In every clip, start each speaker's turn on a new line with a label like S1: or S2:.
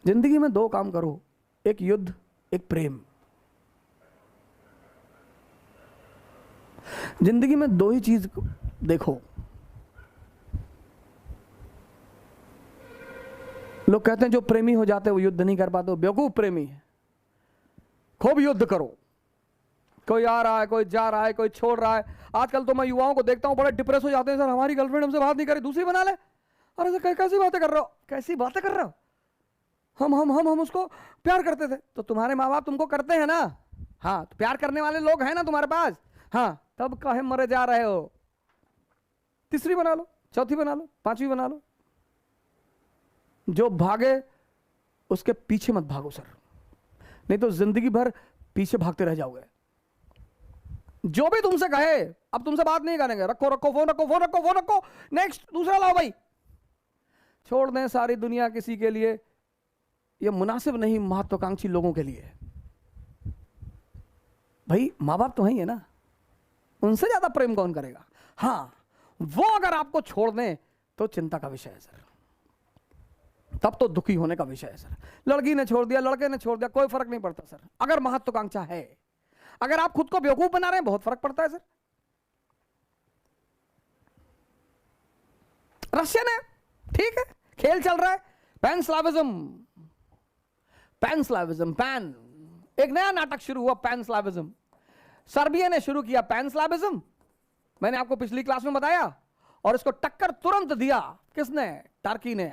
S1: जिंदगी में दो काम करो, एक युद्ध, एक प्रेम। जिंदगी में दो ही चीज देखो। लोग कहते हैं जो प्रेमी हो जाते हैं वो युद्ध नहीं कर पाते, वो बेवकूफ प्रेमी है। खूब युद्ध करो। कोई आ रहा है, कोई जा रहा है, कोई छोड़ रहा है। आजकल तो मैं युवाओं को देखता हूं बड़े डिप्रेस हो जाते हैं, सर हमारी गर्लफ्रेंड हमसे बात नहीं करी, दूसरी बना ले। अरे सर कैसी बातें कर रहे हो, कैसी बातें कर रहे हो? हम उसको प्यार करते थे। तो तुम्हारे माँ बाप तुमको करते हैं ना? हाँ, तो प्यार करने वाले लोग हैं ना तुम्हारे पास? हाँ, तब काहे मरे जा रहे हो? तीसरी बना लो, चौथी बना लो, पांचवी बना लो। जो भागे उसके पीछे मत भागो सर, नहीं तो जिंदगी भर पीछे भागते रह जाओगे। जो भी तुमसे कहे अब तुमसे बात नहीं करेंगे, रखो रखो फोन, रखो फोन, रखो फोन, रखो, नेक्स्ट दूसरा लाओ भाई। छोड़ दें सारी दुनिया किसी के लिए, यह मुनासिब नहीं महत्वाकांक्षी लोगों के लिए। भाई माँ बाप तो है ना, उनसे ज्यादा प्रेम कौन करेगा? हाँ, वो अगर आपको छोड़ दें तो चिंता का विषय है सर, तब तो दुखी होने का विषय है सर। लड़की ने छोड़ दिया, लड़के ने छोड़ दिया, कोई फर्क नहीं पड़ता सर, अगर महत्वाकांक्षा है। अगर आप खुद को बेवकूफ बना रहे हैं बहुत फर्क पड़ता है सर। रशियन है, ठीक है, खेल चल रहा है, पैन स्लाविज्म, पैन स्लाविज्म, पैन, एक नया नाटक शुरू हुआ पैन स्लाविज्म। सर्बिया ने शुरू किया पैन स्लाविज्म, मैंने आपको पिछली क्लास में बताया, और इसको टक्कर तुरंत दिया किसने? टर्की ने।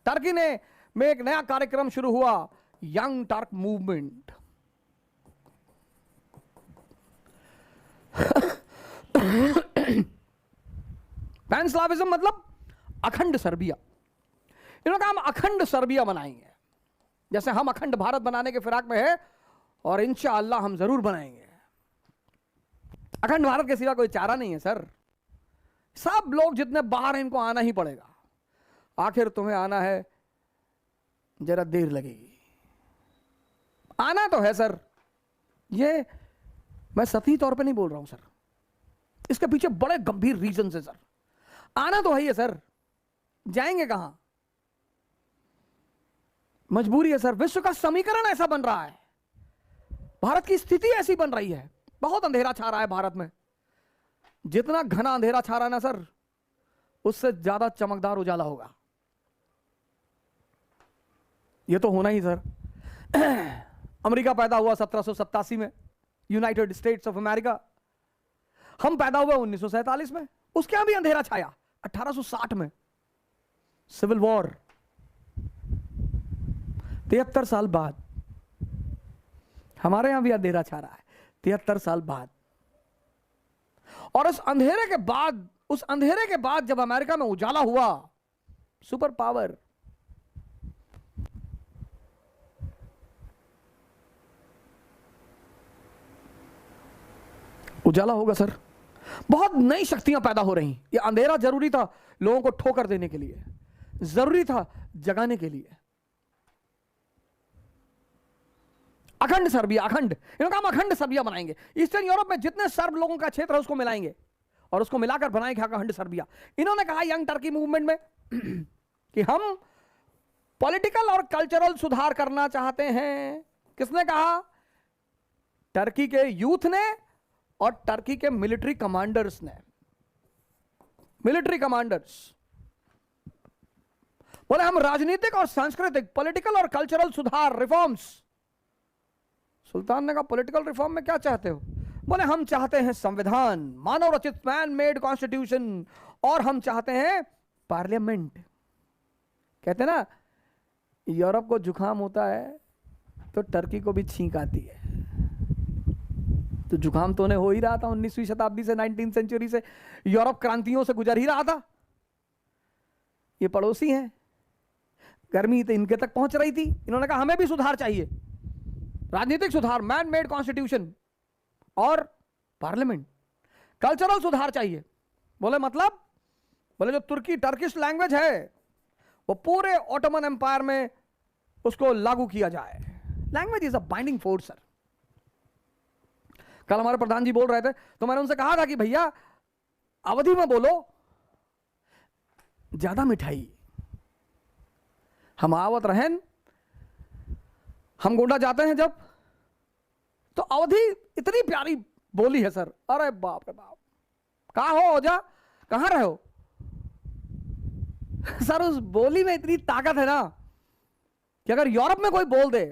S1: टर्की ने में एक नया कार्यक्रम शुरू हुआ, यंग टर्क मूवमेंट। पैन स्लाविज्म मतलब अखंड सर्बिया। इन्होंने कहा हम अखंड सर्बिया बनाएंगे, जैसे हम अखंड भारत बनाने के फिराक में है, और इंशाअल्लाह हम जरूर बनाएंगे। अखंड भारत के सिवा कोई चारा नहीं है सर। सब लोग जितने बाहर हैं इनको आना ही पड़ेगा। आखिर तुम्हें आना है, जरा देर लगेगी, आना तो है सर। ये मैं सतही तौर पे नहीं बोल रहा हूं सर, इसके पीछे बड़े गंभीर रीजन है सर। आना तो है ही सर, जाएंगे कहां? मजबूरी है सर। विश्व का समीकरण ऐसा बन रहा है, भारत की स्थिति ऐसी बन रही है, बहुत अंधेरा छा रहा है भारत में। जितना घना अंधेरा छा रहा है ना सर, उससे ज्यादा चमकदार उजाला होगा। ये तो होना ही सर। अमेरिका पैदा हुआ 1787 में, यूनाइटेड स्टेट्स ऑफ अमेरिका। हम पैदा हुए 1947 में, उसके यहां भी अंधेरा छाया। 1860 में सिविल वॉर, 73 साल बाद हमारे यहां भी अंधेरा छा रहा है, 73 साल बाद। और उस अंधेरे के बाद जब अमेरिका में उजाला हुआ, सुपर पावर, उजाला होगा सर। बहुत नई शक्तियां पैदा हो रही। ये अंधेरा जरूरी था लोगों को ठोकर देने के लिए, जरूरी था जगाने के लिए। अखंड सर्बिया, अखंड, इन्होंने कहा हम अखंड सर्बिया बनाएंगे। ईस्टर्न यूरोप में जितने सर्ब लोगों का क्षेत्र है उसको मिलाएंगे और उसको मिलाकर बनाएंगे अखंड सर्बिया। इन्होंने कहा यंग टर्की मूवमेंट में कि हम पॉलिटिकल और कल्चरल सुधार करना चाहते हैं। किसने कहा? टर्की के यूथ ने और टर्की के मिलिट्री कमांडर्स ने। मिलिट्री कमांडर्स बोले हम राजनीतिक और सांस्कृतिक, पॉलिटिकल और कल्चरल सुधार, रिफॉर्म्स। सुल्तान ने कहा पॉलिटिकल रिफॉर्म में क्या चाहते हो? बोले हम चाहते हैं संविधान, मानव रचित मैन मेड कॉन्स्टिट्यूशन, और हम चाहते हैं पार्लियामेंट। कहते ना यूरोप को जुकाम होता है तो टर्की को भी छींक आती है। तो जुकाम तो उन्हें हो ही रहा था 19वीं शताब्दी से, 19th सेंचुरी से। यूरोप क्रांतियों से गुजर ही रहा था। ये पड़ोसी हैं, गर्मी तो इनके तक पहुंच रही थी। इन्होंने कहा हमें भी सुधार चाहिए, राजनीतिक सुधार, मैन मेड कॉन्स्टिट्यूशन और पार्लियामेंट। कल्चरल सुधार चाहिए। बोले मतलब? बोले जो टर्किश लैंग्वेज है वो पूरे ऑटोमन एम्पायर में उसको लागू किया जाए। Language is a binding force sir. कल हमारे प्रधान जी बोल रहे थे तो मैंने उनसे कहा था कि भैया अवधि में बोलो, ज्यादा मिठाई हम आवत रहन हम गोंडा जाते हैं जब, तो अवधी इतनी प्यारी बोली है सर, अरे बाप रे बाप, कहाँ हो ओझा, कहाँ रहे हो सर। उस बोली में इतनी ताकत है ना कि अगर यूरोप में कोई बोल दे,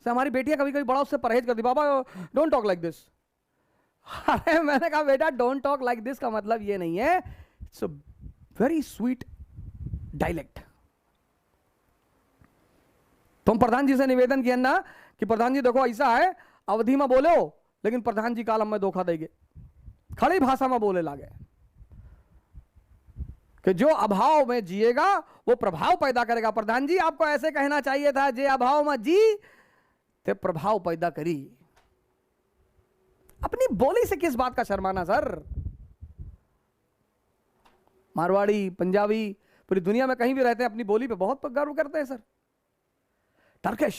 S1: से हमारी बेटियां कभी कभी बड़ा उससे परहेज करती, पापा डोंट टॉक लाइक दिस। अरे मैंने कहा बेटा डोंट टॉक लाइक दिस का मतलब ये नहीं है, it's a very sweet dialect. तुम प्रधान जी से निवेदन किया ना कि प्रधान जी देखो ऐसा है, अवधि में बोले हो लेकिन प्रधान जी कालम में धोखा देंगे, खड़ी भाषा में बोले लागे कि जो अभाव में जिएगा वो प्रभाव पैदा करेगा। प्रधान जी आपको ऐसे कहना चाहिए था, जे अभाव में जी ते प्रभाव पैदा करी। अपनी बोली से किस बात का शर्माना सर। मारवाड़ी, पंजाबी, पूरी दुनिया में कहीं भी रहते हैं अपनी बोली पे बहुत गर्व करते हैं सर। टर्किश,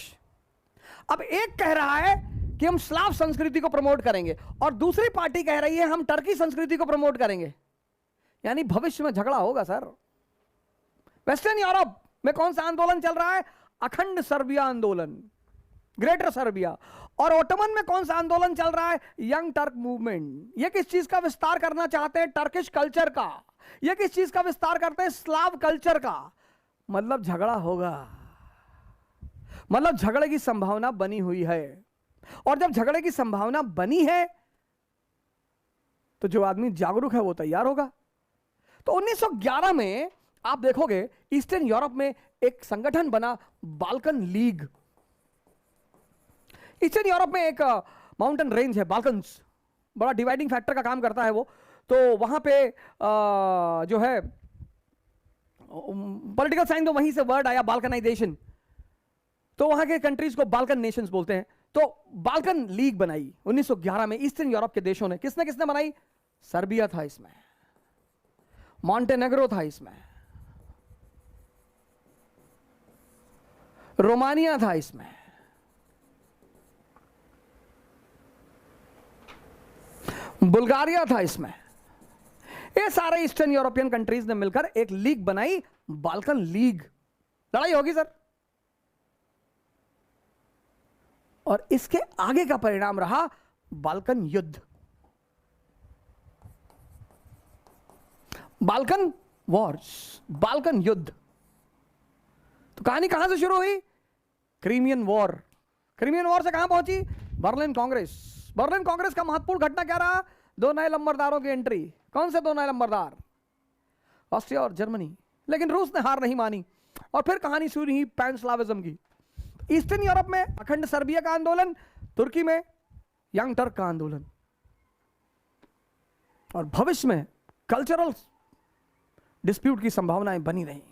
S1: अब एक कह रहा है कि हम स्लाव संस्कृति को प्रमोट करेंगे और दूसरी पार्टी कह रही है हम टर्की संस्कृति को प्रमोट करेंगे, यानी भविष्य में झगड़ा होगा सर। वेस्टर्न यूरोप में कौन सा आंदोलन चल रहा है? अखंड सर्बिया आंदोलन, ग्रेटर सर्बिया। और ओटोमन में कौन सा आंदोलन चल रहा है? Young Turk movement. ये किस चीज का विस्तार करना चाहते हैं? टर्किश कल्चर का। ये किस चीज का विस्तार करते हैं? स्लाव कल्चर का। मतलब झगड़ा होगा, मतलब झगड़े की संभावना बनी हुई है। और जब झगड़े की संभावना बनी है तो जो आदमी जागरूक है वो तैयार होगा। तो 1911 में आप देखोगे ईस्टर्न यूरोप में एक संगठन बना, बाल्कन लीग। ईस्टर्न यूरोप में एक माउंटेन रेंज है बाल्कन्स, बड़ा डिवाइडिंग फैक्टर का काम करता है वो। तो वहां पे जो है पॉलिटिकल साइंस में वहीं से वर्ड आया बाल्कनाइजेशन, तो वहां के कंट्रीज को बाल्कन नेशंस बोलते हैं। तो बाल्कन लीग बनाई 1911 में ईस्टर्न यूरोप के देशों ने। किसने किसने बनाई? सर्बिया था इसमें, मॉन्टेनेग्रो था इसमें, रोमानिया था इसमें, बुल्गारिया था इसमें। ये सारे ईस्टर्न यूरोपियन कंट्रीज ने मिलकर एक लीग बनाई, बाल्कन लीग। लड़ाई होगी सर, और इसके आगे का परिणाम रहा बाल्कन युद्ध, बाल्कन वॉर्स, बाल्कन युद्ध। तो कहानी कहां से शुरू हुई? Crimean war. क्रीमियन वॉर से कहां पहुंची? बर्लिन कांग्रेस। बर्लिन कांग्रेस का महत्वपूर्ण घटना क्या रहा? दो नए लंबरदारों की एंट्री। कौन से दो नए लंबरदार? ऑस्ट्रिया और जर्मनी। लेकिन रूस ने हार नहीं मानी और फिर कहानी शुरू हुई पैन स्लाविज्म की। ईस्टर्न यूरोप में अखंड सर्बिया का आंदोलन, तुर्की में यंग टर्क का आंदोलन, और भविष्य में कल्चरल डिस्प्यूट की संभावनाएं बनी रही।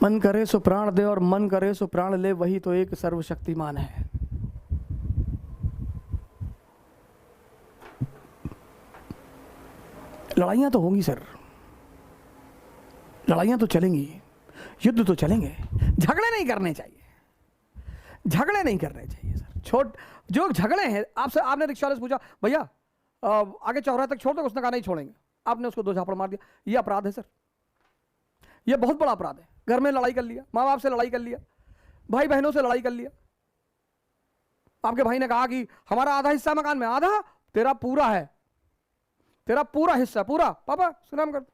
S1: मन करे सो प्राण दे और मन करे सो प्राण ले, वही तो एक सर्वशक्तिमान है। लड़ाइयां तो होंगी सर, लड़ाइयां तो चलेंगी, युद्ध तो चलेंगे। झगड़े नहीं करने चाहिए, झगड़े नहीं करने चाहिए सर। जो झगड़े हैं, आपने रिक्शा वाले से पूछा भैया आगे चौराहे तक छोड़ दो, उसने कहा नहीं छोड़ेंगे। आपने उसको दो झापड़ मार दिया, ये अपराध है सर, ये बहुत बड़ा अपराध है। घर में लड़ाई कर लिया, माँ बाप से लड़ाई कर लिया, भाई बहनों से लड़ाई कर लिया। आपके भाई ने कहा कि हमारा आधा हिस्सा मकान में, आधा तेरा पूरा है, तेरा पूरा हिस्सा पूरा। पापा सुनाम कर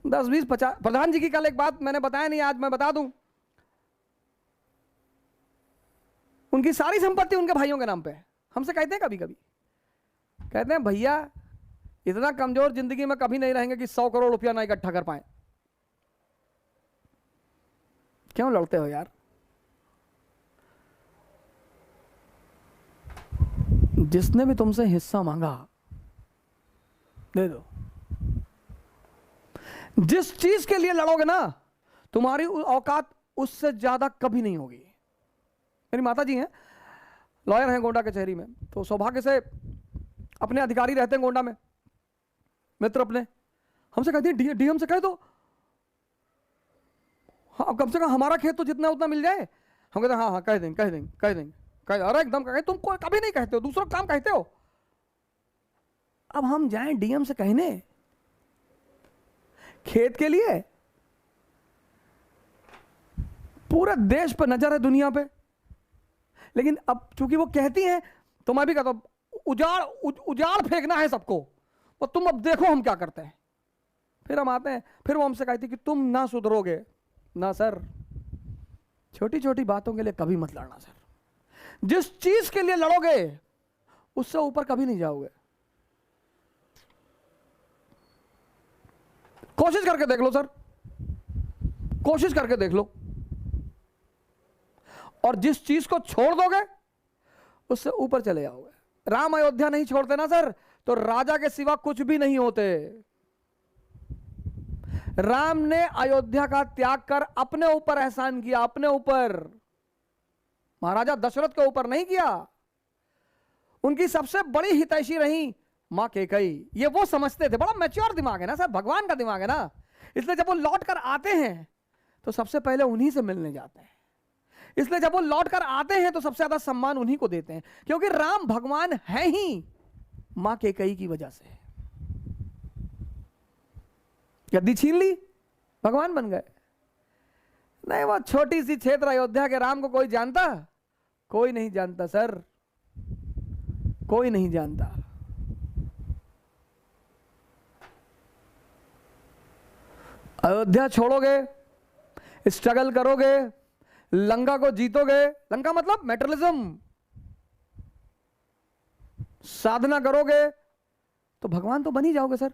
S1: 10, 20, 50। प्रधान जी की कल एक बात मैंने बताया नहीं, आज मैं बता दूं। उनकी सारी संपत्ति उनके भाइयों के नाम पे है। हमसे कहते हैं कभी कभी, कहते हैं भैया इतना कमजोर जिंदगी में कभी नहीं रहेंगे कि 100 करोड़ रुपया ना इकट्ठा कर पाए। क्यों लड़ते हो यार? जिसने भी तुमसे हिस्सा मांगा दे दो। जिस चीज के लिए लड़ोगे ना, तुम्हारी औकात उससे ज्यादा कभी नहीं होगी। मेरी माता जी हैं, लॉयर हैं गोंडा कचहरी में, तो सौभाग्य से अपने अधिकारी रहते हैं गोंडा में, मित्र अपने। हमसे कहती है डीएम से कह दो, हाँ कम से कम हमारा खेत तो जितना उतना मिल जाए। हम कहते हैं हाँ हाँ कह देंगे कह देंगे कह देंगे अरे एकदम कहे, तुम कोई कभी नहीं कहते हो, दूसरों का काम कहते हो। अब हम जाएं डीएम से कहने खेत के लिए, पूरे देश पर नजर है, दुनिया पे, लेकिन अब चूंकि वो कहती हैं तो मैं भी कहता हूं उजाड़ फेंकना है सबको, और तुम अब देखो हम क्या करते हैं। फिर हम आते हैं, फिर वो हमसे कहती कि तुम ना सुधरोगे ना सर। छोटी छोटी बातों के लिए कभी मत लड़ना सर, जिस चीज के लिए लड़ोगे उससे ऊपर कभी नहीं जाओगे। कोशिश करके देख लो सर, कोशिश करके देख लो, और जिस चीज को छोड़ दोगे उससे ऊपर चले जाओगे। राम अयोध्या नहीं छोड़ते ना सर, तो राजा के सिवा कुछ भी नहीं होते। राम ने अयोध्या का त्याग कर अपने ऊपर एहसान किया, अपने ऊपर, महाराजा दशरथ के ऊपर नहीं किया। उनकी सबसे बड़ी हितैषी रही मां कैकेयी। ये वो समझते थे, बड़ा मैच्योर दिमाग है ना सर, भगवान का दिमाग है ना, इसलिए जब वो लौट कर आते हैं तो सबसे पहले उन्हीं से मिलने जाते हैं। इसलिए जब वो लौट कर आते हैं तो सबसे ज्यादा सम्मान उन्हीं को देते हैं, क्योंकि राम भगवान है ही मां कैकेयी की वजह से। गद्दी छीन ली, भगवान बन गए। नहीं, वो छोटी सी क्षेत्र अयोध्या के राम को कोई जानता? कोई नहीं जानता सर, कोई नहीं जानता। अयोध्या छोड़ोगे, स्ट्रगल करोगे, लंका को जीतोगे, लंका मतलब मेटरलिज्म, साधना करोगे तो भगवान तो बन ही जाओगे सर।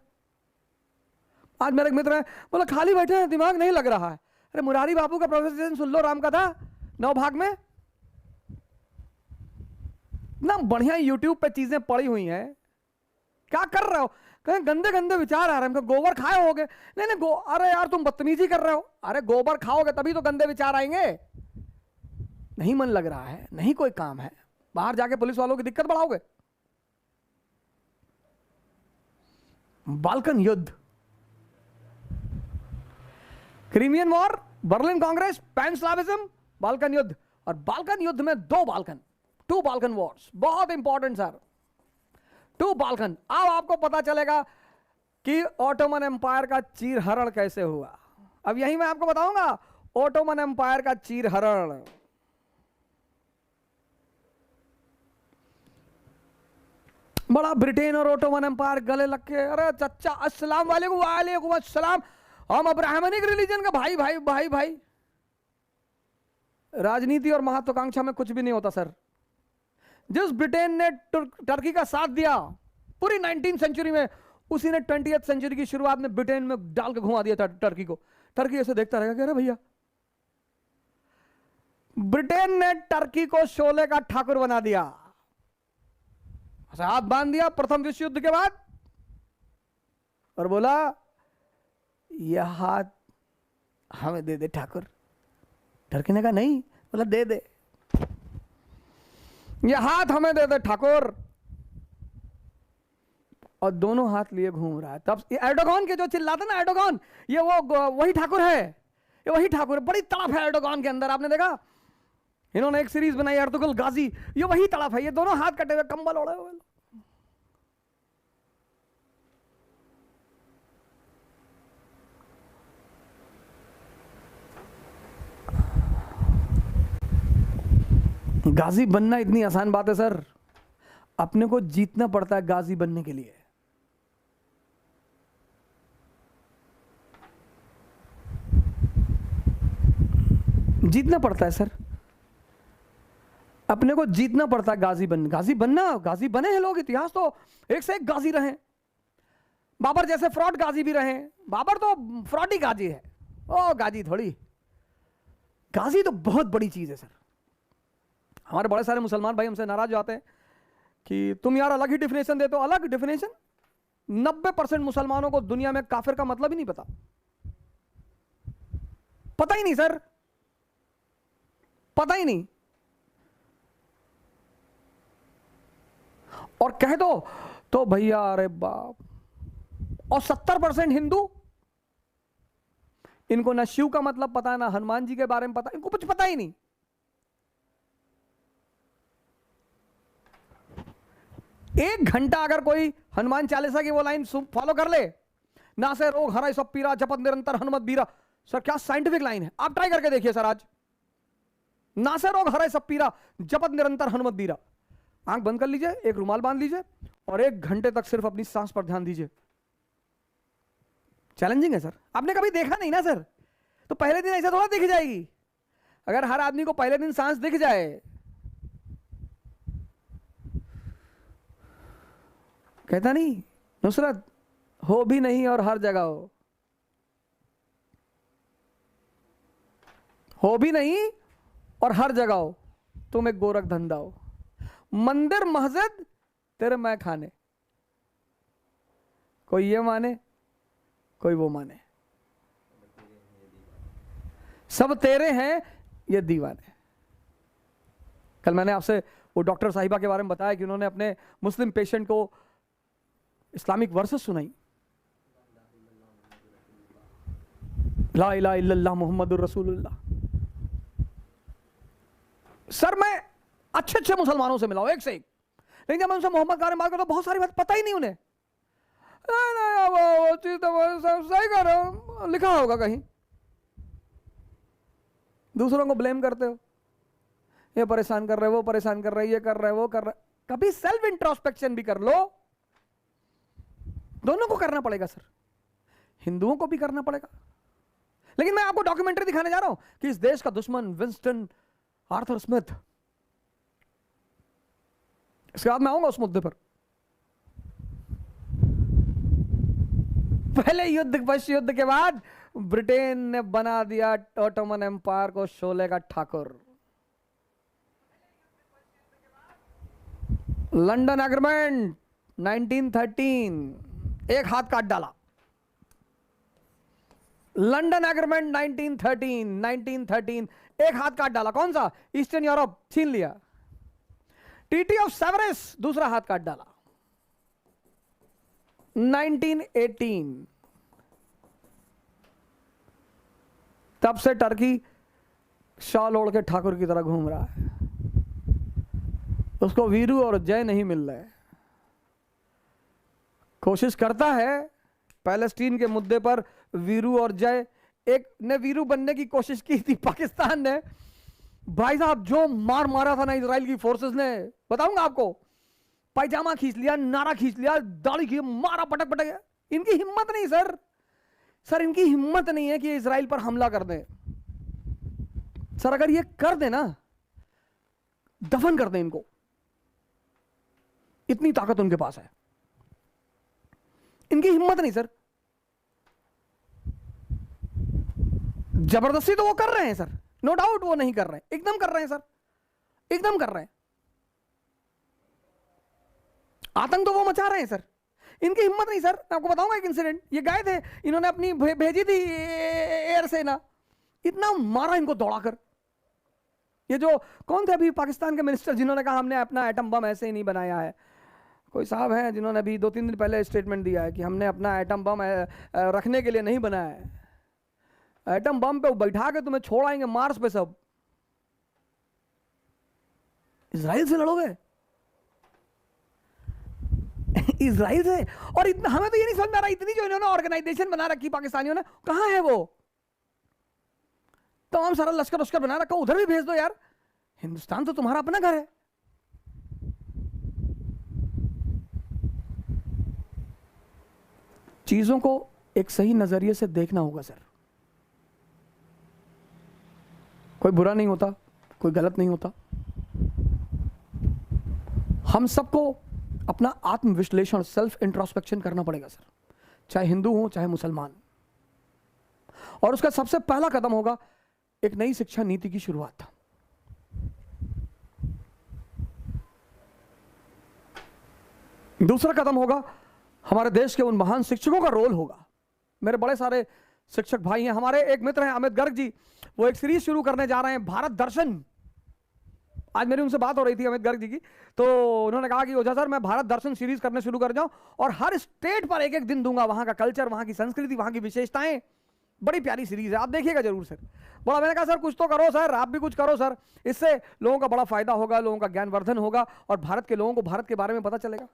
S1: आज मेरे एक मित्र है, बोला खाली बैठे हैं, दिमाग नहीं लग रहा है। अरे मुरारी बापू का प्रोफेसर सुन लो, राम कथा 9 भाग में, ना बढ़िया यूट्यूब पे चीजें पड़ी हुई हैं। क्या कर रहे हो? कहीं गंदे गंदे विचार आ रहे हैं, गोबर खाए होगे। नहीं नहीं, अरे यार तुम बदतमीजी कर रहे हो। अरे गोबर खाओगे तभी तो गंदे विचार आएंगे। नहीं मन लग रहा है, नहीं कोई काम है, बाहर जाके पुलिस वालों की दिक्कत बढ़ाओगे। बाल्कन युद्ध, Crimean war, Berlin congress, pan Slavism, Balkan युद्ध। और बाल्कन युद्ध में 2 बाल्कन, 2 बाल्कन वॉर्स, बहुत इंपॉर्टेंट सर, 2 बाल्कन। अब आपको पता चलेगा कि ऑटोमन एम्पायर का चीरहरण कैसे हुआ। अब यही मैं आपको बताऊंगा, ऑटोमन एम्पायर का चीरहरण। बड़ा ब्रिटेन और ऑटोमन एम्पायर गले लग के, अरे चचा अस्सलाम वालेकुम, वालेकुम अस्सलाम, हम अब्राह्मणिक रिलीजन का भाई भाई भाई भाई। राजनीति और महत्वाकांक्षा में कुछ भी नहीं होता सर। जिस ब्रिटेन ने टर्की का साथ दिया पूरी 19th सेंचुरी में, उसी ने 20th सेंचुरी की शुरुआत में ब्रिटेन में डाल के घुमा दिया था टर्की को। टर्की ऐसे देखता रहेगा कि अरे भैया, ब्रिटेन ने टर्की को शोले का ठाकुर बना दिया, हाथ बांध दिया प्रथम विश्व युद्ध के बाद, और बोला यह हाथ हमें दे दे ठाकुर। टर्की ने कहा नहीं, बोला दे दे, यह हाथ हमें दे दे ठाकुर। और दोनों हाथ लिए घूम रहा है। तब एर्डोगन के जो चिल्लाते ना, एर्डोगन, ये वो वही ठाकुर है, ये वही ठाकुर है। बड़ी तड़प है एर्डोगन के अंदर, आपने देखा, इन्होंने एक सीरीज बनाई अर्तुगरुल गाजी, ये वही तड़प है। ये दोनों हाथ कटे हुए, कंबल ओढ़े हुए। गाजी बनना इतनी आसान बात है सर, अपने को जीतना पड़ता है गाजी बनने के लिए। जीतना पड़ता है सर, अपने को जीतना पड़ता है गाजी बनना। गाजी बने हैं लोग, इतिहास तो एक से एक गाजी रहे। बाबर जैसे फ्रॉड गाजी भी रहे। बाबर तो फ्रॉड ही गाजी है, ओ गाजी थोड़ी। गाजी तो बहुत बड़ी चीज है सर। हमारे बड़े सारे मुसलमान भाई हमसे नाराज हो जाते हैं कि तुम यार अलग ही डिफिनेशन देते हो। अलग डिफिनेशन? 90% मुसलमानों को दुनिया में काफिर का मतलब ही नहीं पता। पता ही नहीं सर, पता ही नहीं। और कह दो तो भैया अरे बाप। और 70% हिंदू, इनको ना शिव का मतलब पता, ना हनुमान जी के बारे में पता, इनको कुछ पता ही नहीं। 1 घंटा अगर कोई हनुमान चालीसा की वो लाइन फॉलो कर ले, ना से रोग हराय सब पीरा जपत निरंतर हनुमत बीरा, सर क्या साइंटिफिक लाइन है, आप ट्राई करके देखिए सर आज। ना से रोग हराय सब पीरा जपत निरंतर हनुमत बीरा। आंख बंद कर लीजिए, एक रुमाल बांध लीजिए और 1 घंटे तक सिर्फ अपनी सांस पर ध्यान दीजिए। चैलेंजिंग है सर, आपने कभी देखा नहीं ना सर, तो पहले दिन ऐसा थोड़ा दिख जाएगी। अगर हर आदमी को पहले दिन सांस दिख जाए, कहता नहीं नुसरत हो भी नहीं और हर जगह हो भी नहीं और हर जगह हो, तुम एक गोरख धंधा हो, मंदिर मस्जिद तेरे मैं खाने, कोई ये माने कोई वो माने, सब तेरे हैं ये दीवाने। कल मैंने आपसे वो डॉक्टर साहिबा के बारे में बताया कि उन्होंने अपने मुस्लिम पेशेंट को इस्लामिक वर्सेस सुनाई, ला इलाहा इल्लल्लाह मुहम्मदुर रसूलुल्लाह। सर मैं अच्छे अच्छे मुसलमानों से मिला हूं, एक से एक, लेकिन जब मैं उनसे मोहम्मद के बारे में बात करता हूं बहुत सारी बात पता ही नहीं उन्हें। वो चीज तो सही कर रहे हो, लिखा होगा कहीं, दूसरों को ब्लेम करते हो, ये परेशान कर रहे, वो परेशान कर रहे, ये कर रहे, वो कर रहे। कभी सेल्फ इंट्रोस्पेक्शन भी कर लो, दोनों को करना पड़ेगा सर, हिंदुओं को भी करना पड़ेगा। लेकिन मैं आपको डॉक्यूमेंट्री दिखाने जा रहा हूं कि इस देश का दुश्मन विंस्टन आर्थर स्मिथ, इसके बाद मैं आऊंगा उस मुद्दे पर। पहले युद्ध पश्च युद्ध के बाद ब्रिटेन ने बना दिया ऑटोमन एम्पायर को शोले का ठाकुर। लंदन एग्रीमेंट 1913 एक हाथ काट डाला। लंदन एग्रीमेंट 1913 एक हाथ काट डाला। कौन सा? ईस्टर्न यूरोप छीन लिया। टीटी ऑफ सेवरेस दूसरा हाथ काट डाला 1918। तब से टर्की शॉल ओढ़ के ठाकुर की तरह घूम रहा है, उसको वीरू और जय नहीं मिल रहे। कोशिश करता है पैलेस्टीन के मुद्दे पर वीरू और जय। एक ने वीरू बनने की कोशिश की थी पाकिस्तान ने, भाई साहब जो मार मारा था ना इजराइल की फोर्सेस ने, बताऊंगा आपको। पायजामा खींच लिया, नारा खींच लिया, दाढ़ी खींच, मारा पटक पटक। इनकी हिम्मत नहीं सर इनकी हिम्मत नहीं है कि इजराइल पर हमला कर दें। सर अगर ये कर दे ना, दफन कर दें इनको, इतनी ताकत उनके पास है। इनकी हिम्मत नहीं सर। जबरदस्ती तो वो कर रहे हैं सर, नो डाउट वो नहीं कर रहे हैं, एकदम कर रहे हैं सर, एकदम कर रहे हैं। आतंक तो वो मचा रहे हैं सर, इनकी हिम्मत नहीं सर। मैं आपको बताऊंगा एक इंसिडेंट। ये गए थे, इन्होंने अपनी भेजी थी एयर सेना, इतना मारा इनको दौड़ाकर। ये जो कौन थे अभी पाकिस्तान के मिनिस्टर जिन्होंने कहा हमने अपना एटम बम ऐसे ही नहीं बनाया है, कोई साहब हैं जिन्होंने अभी 2-3 दिन पहले स्टेटमेंट दिया है कि हमने अपना एटम बम रखने के लिए नहीं बनाया है, एटम बम पे बैठा के तुम्हें छोड़ आएंगे मार्स पे। सब इजराइल से लड़ोगे, इजराइल से। और इतना हमें तो ये नहीं समझ में आ रहा, इतनी जो इन्होंने ऑर्गेनाइजेशन बना रखी पाकिस्तानियों ने, कहां है वो? तो हम सारा लश्कर उश्कर बना रखा, उधर भी भेज दो यार। हिंदुस्तान तो तुम्हारा अपना घर है। चीजों को एक सही नजरिए से देखना होगा सर। कोई बुरा नहीं होता, कोई गलत नहीं होता। हम सबको अपना आत्मविश्लेषण, सेल्फ इंट्रोस्पेक्शन करना पड़ेगा सर, चाहे हिंदू हो चाहे मुसलमान। और उसका सबसे पहला कदम होगा एक नई शिक्षा नीति की शुरुआत। दूसरा कदम होगा हमारे देश के उन महान शिक्षकों का रोल होगा। मेरे बड़े सारे शिक्षक भाई हैं, हमारे एक मित्र हैं अमित गर्ग जी, वो एक सीरीज शुरू करने जा रहे हैं, भारत दर्शन। आज मेरी उनसे बात हो रही थी अमित गर्ग जी की, तो उन्होंने कहा कि ओझा सर मैं भारत दर्शन सीरीज करने शुरू कर जाऊं और हर स्टेट पर एक एक दिन दूंगा, वहां का कल्चर, वहां की संस्कृति, वहां की विशेषताएं, बड़ी प्यारी सीरीज है, आप देखिएगा जरूर सर। बोला, मैंने कहा सर कुछ तो करो सर, आप भी कुछ करो सर, इससे लोगों का बड़ा फायदा होगा, लोगों का ज्ञानवर्धन होगा और भारत के लोगों को भारत के बारे में पता चलेगा।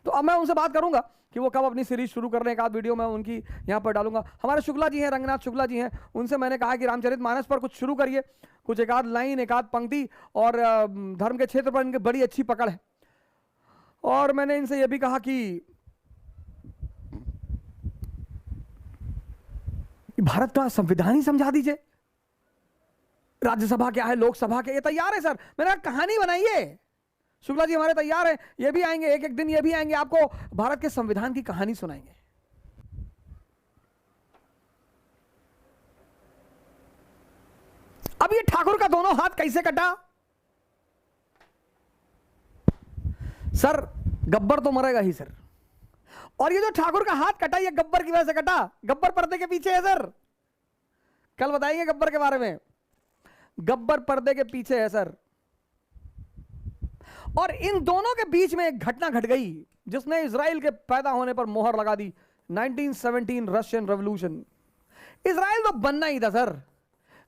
S1: तो अब मैं उनसे बात करूंगा कि वो कब अपनी सीरीज शुरू कर रहे हैं, एक आध वीडियो मैं उनकी यहाँ पर डालूंगा। हमारे शुक्ला जी हैं, रंगनाथ शुक्ला जी हैं, उनसे मैंने कहा कि रामचरितमानस पर कुछ शुरू करिए, कुछ एक आध लाइन, एक आध पंक्ति, और धर्म के क्षेत्र पर इनकी बड़ी अच्छी पकड़ है। और मैंने इनसे यह भी कहा कि भारत का संविधान ही समझा दीजिए, राज्यसभा क्या है, लोकसभा क्या, ये तैयार है सर। मैंने कहा कहानी बनाइए, शुक्ला जी हमारे तैयार हैं, ये भी आएंगे, एक एक दिन ये भी आएंगे, आपको भारत के संविधान की कहानी सुनाएंगे। अब ये ठाकुर का दोनों हाथ कैसे कटा सर? गब्बर तो मरेगा ही सर, और ये जो ठाकुर का हाथ कटा ये गब्बर की वजह से कटा, गब्बर पर्दे के पीछे है सर, कल बताएंगे गब्बर के बारे में। गब्बर पर्दे के पीछे है सर, और इन दोनों के बीच में एक घटना घट गई जिसने इजराइल के पैदा होने पर मोहर लगा दी। 1917 रशियन रेवोल्यूशन। इजराइल तो बनना ही था सर,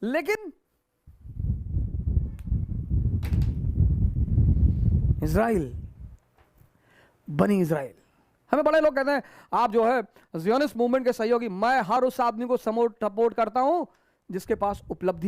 S1: लेकिन इजराइल बनी इजराइल। हमें बड़े लोग कहते हैं आप जो है ज़ियोनिस्ट मूवमेंट के सहयोगी। मैं हर उस आदमी को सपोर्ट करता हूं जिसके पास उपलब्धि